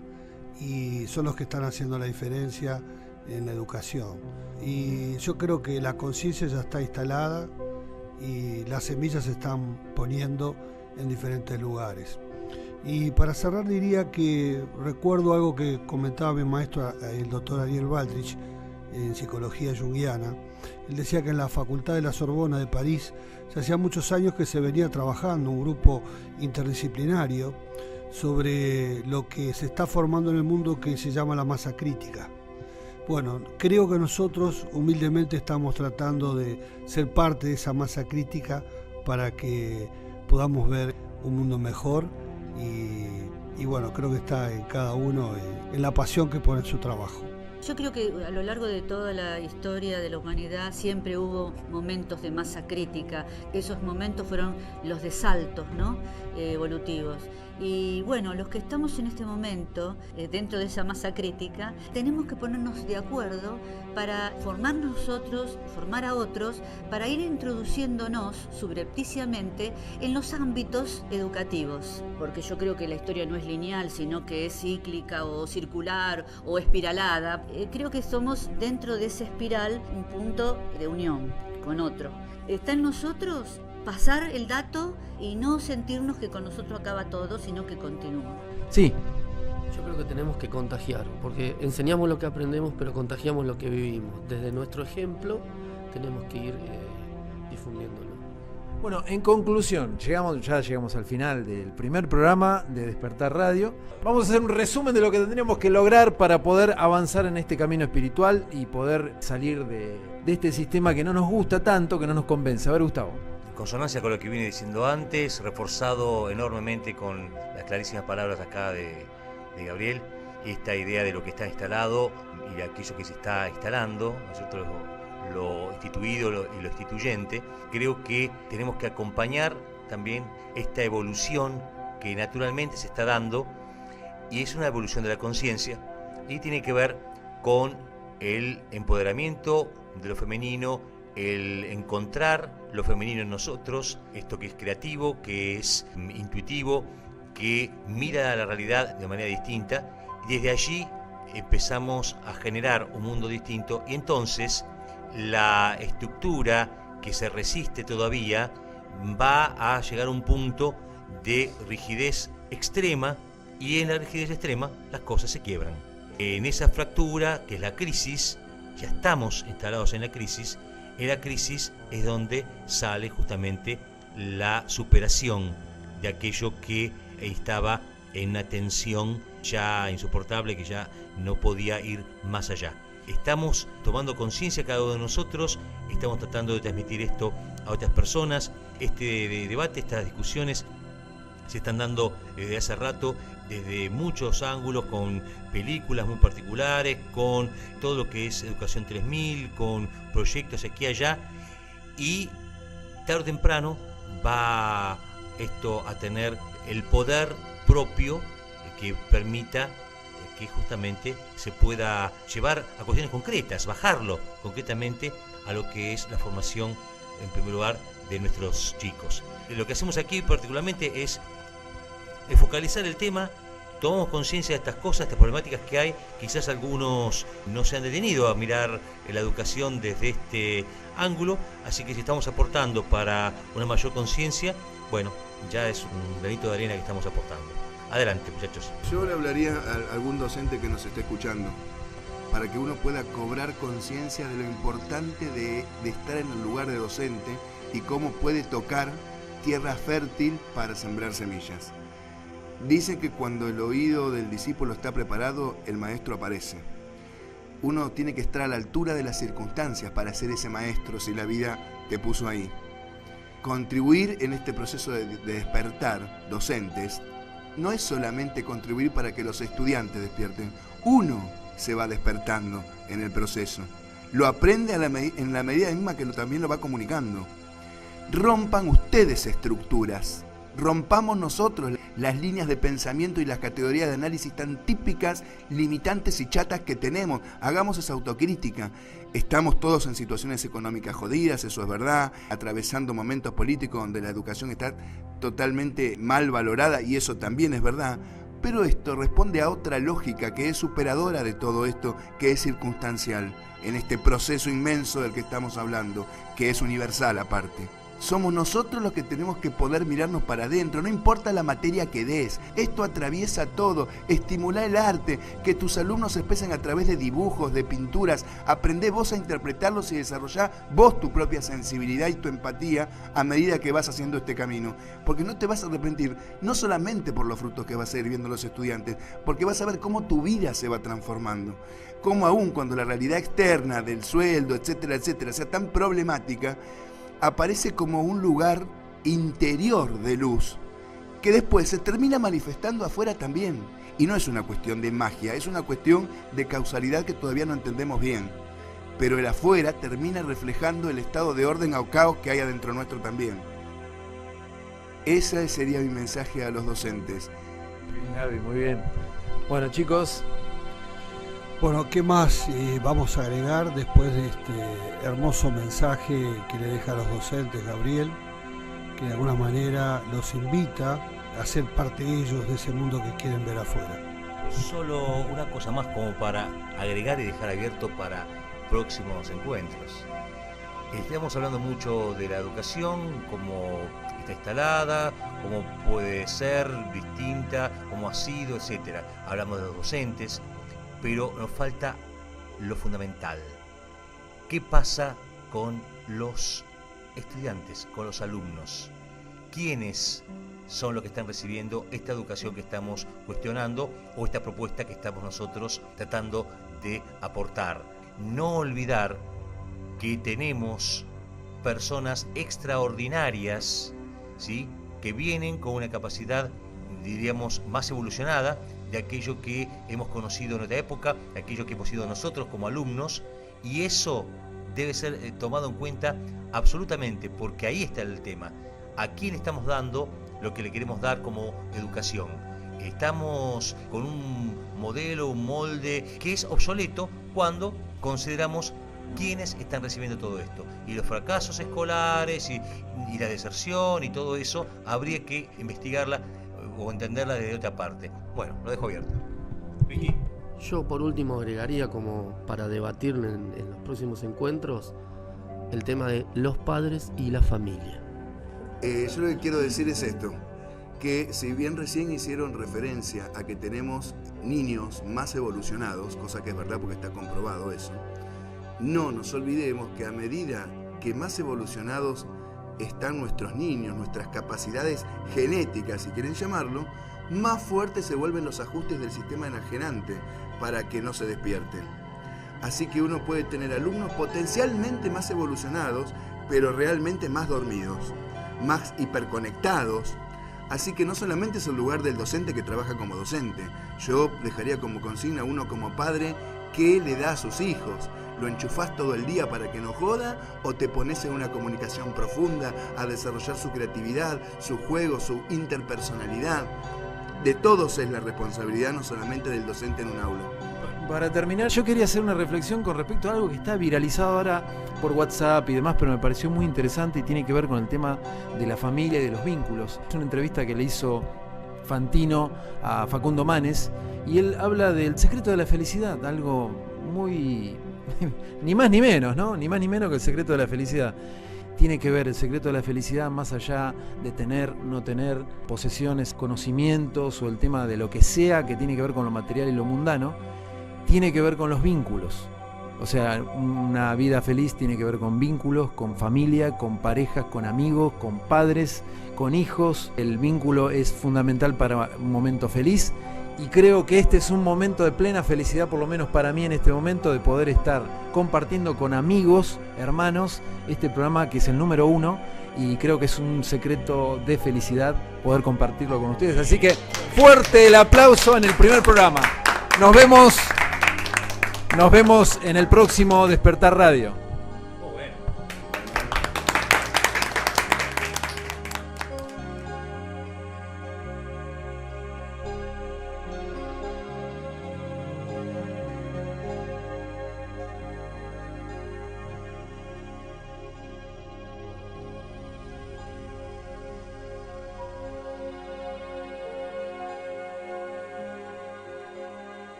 y son los que están haciendo la diferencia en la educación. Y yo creo que la conciencia ya está instalada y las semillas se están poniendo en diferentes lugares. Y para cerrar diría que recuerdo algo que comentaba mi maestro, el doctor Ariel Baldrich, en psicología junguiana. Él decía que en la Facultad de la Sorbona de París ya hacía muchos años que se venía trabajando un grupo interdisciplinario sobre lo que se está formando en el mundo, que se llama la masa crítica. Bueno, creo que nosotros humildemente estamos tratando de ser parte de esa masa crítica para que podamos ver un mundo mejor y bueno, creo que está en cada uno, en la pasión que pone en su trabajo. Yo creo que a lo largo de toda la historia de la humanidad siempre hubo momentos de masa crítica. Esos momentos fueron los de saltos, ¿no? Evolutivos. Y bueno, los que estamos en este momento, dentro de esa masa crítica, tenemos que ponernos de acuerdo para formar nosotros, formar a otros, para ir introduciéndonos subrepticiamente en los ámbitos educativos. Porque yo creo que la historia no es lineal, sino que es cíclica o circular o espiralada. Creo que somos dentro de esa espiral un punto de unión con otro. Está en nosotros pasar el dato y no sentirnos que con nosotros acaba todo, sino que continúa. Sí. Yo creo que tenemos que contagiar, porque enseñamos lo que aprendemos, pero contagiamos lo que vivimos. Desde nuestro ejemplo tenemos que ir difundiéndolo. Bueno, en conclusión, ya llegamos al final del primer programa de Despertar Radio. Vamos a hacer un resumen de lo que tendríamos que lograr para poder avanzar en este camino espiritual y poder salir de este sistema que no nos gusta tanto, que no nos convence. A ver, Gustavo. En consonancia con lo que vine diciendo antes, reforzado enormemente con las clarísimas palabras acá de Gabriel, esta idea de lo que está instalado y de aquello que se está instalando, ¿no es cierto? Lo instituido y lo instituyente. Creo que tenemos que acompañar también esta evolución que naturalmente se está dando, y es una evolución de la conciencia y tiene que ver con el empoderamiento de lo femenino, el encontrar lo femenino en nosotros, esto que es creativo, que es intuitivo, que mira a la realidad de manera distinta, y desde allí empezamos a generar un mundo distinto, y entonces la estructura que se resiste todavía va a llegar a un punto de rigidez extrema, y en la rigidez extrema las cosas se quiebran. En esa fractura, que es la crisis, ya estamos instalados en la crisis es donde sale justamente la superación de aquello que estaba en una tensión ya insoportable, que ya no podía ir más allá. Estamos tomando conciencia cada uno de nosotros, estamos tratando de transmitir esto a otras personas. Este debate, estas discusiones se están dando desde hace rato, desde muchos ángulos, con películas muy particulares, con todo lo que es Educación 3000, con proyectos aquí y allá, y tarde o temprano va esto a tener el poder propio que permita que justamente se pueda llevar a cuestiones concretas, bajarlo concretamente a lo que es la formación, en primer lugar, de nuestros chicos. Lo que hacemos aquí particularmente es focalizar el tema, tomamos conciencia de estas cosas, estas problemáticas que hay. Quizás algunos no se han detenido a mirar la educación desde este ángulo, así que si estamos aportando para una mayor conciencia, bueno, ya es un granito de arena que estamos aportando. Adelante, muchachos. Yo le hablaría a algún docente que nos esté escuchando, para que uno pueda cobrar conciencia de lo importante de estar en el lugar de docente y cómo puede tocar tierra fértil para sembrar semillas. Dicen que cuando el oído del discípulo está preparado, el maestro aparece. Uno tiene que estar a la altura de las circunstancias para ser ese maestro si la vida te puso ahí. Contribuir en este proceso de despertar docentes no es solamente contribuir para que los estudiantes despierten. Uno se va despertando en el proceso. Lo aprende en la medida misma que también lo va comunicando. Rompan ustedes estructuras. Rompamos nosotros las líneas de pensamiento y las categorías de análisis tan típicas, limitantes y chatas que tenemos. Hagamos esa autocrítica. Estamos todos en situaciones económicas jodidas, eso es verdad, atravesando momentos políticos donde la educación está totalmente mal valorada, y eso también es verdad. Pero esto responde a otra lógica que es superadora de todo esto, que es circunstancial, en este proceso inmenso del que estamos hablando, que es universal aparte. Somos nosotros los que tenemos que poder mirarnos para adentro, no importa la materia que des, esto atraviesa todo. Estimular el arte, que tus alumnos se expresen a través de dibujos, de pinturas, aprendé vos a interpretarlos y desarrollá vos tu propia sensibilidad y tu empatía a medida que vas haciendo este camino, porque no te vas a arrepentir, no solamente por los frutos que vas a ir viendo los estudiantes, porque vas a ver cómo tu vida se va transformando, cómo aún cuando la realidad externa del sueldo, etcétera, etcétera, sea tan problemática, aparece como un lugar interior de luz que después se termina manifestando afuera también. Y no es una cuestión de magia, es una cuestión de causalidad que todavía no entendemos bien. Pero el afuera termina reflejando el estado de orden o caos que hay adentro nuestro también. Ese sería mi mensaje a los docentes. Bien, Gaby, muy bien. Bueno, chicos. Bueno, ¿qué más vamos a agregar después de este hermoso mensaje que le deja a los docentes Gabriel, que de alguna manera los invita a ser parte ellos de ese mundo que quieren ver afuera? Solo una cosa más como para agregar y dejar abierto para próximos encuentros. Estamos hablando mucho de la educación, cómo está instalada, cómo puede ser distinta, cómo ha sido, etc. Hablamos de los docentes, pero nos falta lo fundamental. ¿Qué pasa con los estudiantes, con los alumnos? ¿Quiénes son los que están recibiendo esta educación que estamos cuestionando o esta propuesta que estamos nosotros tratando de aportar? No olvidar que tenemos personas extraordinarias, ¿sí?, que vienen con una capacidad, diríamos, más evolucionada de aquello que hemos conocido en otra época, de aquello que hemos sido nosotros como alumnos, y eso debe ser tomado en cuenta absolutamente, porque ahí está el tema. ¿A quién estamos dando lo que le queremos dar como educación? Estamos con un modelo, un molde que es obsoleto cuando consideramos quiénes están recibiendo todo esto. Y los fracasos escolares y la deserción y todo eso, habría que investigarla o entenderla desde otra parte. Bueno, lo dejo abierto. Vicky. Yo por último agregaría, como para debatir en los próximos encuentros, el tema de los padres y la familia. Yo lo que quiero decir es esto, que si bien recién hicieron referencia a que tenemos niños más evolucionados, cosa que es verdad porque está comprobado eso, no nos olvidemos que a medida que más evolucionados están nuestros niños, nuestras capacidades genéticas, si quieren llamarlo, más fuertes se vuelven los ajustes del sistema enajenante para que no se despierten. Así que uno puede tener alumnos potencialmente más evolucionados, pero realmente más dormidos, más hiperconectados. Así que no solamente es el lugar del docente que trabaja como docente. Yo dejaría como consigna uno como padre, ¿qué le da a sus hijos? ¿Lo enchufás todo el día para que no joda? ¿O te pones en una comunicación profunda a desarrollar su creatividad, su juego, su interpersonalidad? De todos es la responsabilidad, no solamente del docente en un aula. Para terminar, yo quería hacer una reflexión con respecto a algo que está viralizado ahora por WhatsApp y demás, pero me pareció muy interesante y tiene que ver con el tema de la familia y de los vínculos. Es una entrevista que le hizo Fantino a Facundo Manes y él habla del secreto de la felicidad, algo muy... ni más ni menos, ¿no? Ni más ni menos que el secreto de la felicidad. Tiene que ver el secreto de la felicidad más allá de tener, no tener posesiones, conocimientos o el tema de lo que sea que tiene que ver con lo material y lo mundano, tiene que ver con los vínculos. O sea, una vida feliz tiene que ver con vínculos, con familia, con parejas, con amigos, con padres, con hijos. El vínculo es fundamental para un momento feliz. Y creo que este es un momento de plena felicidad, por lo menos para mí en este momento, de poder estar compartiendo con amigos, hermanos, este programa que es el número 1 y creo que es un secreto de felicidad poder compartirlo con ustedes. Así que fuerte el aplauso en el primer programa. Nos vemos en el próximo Despertar Radio.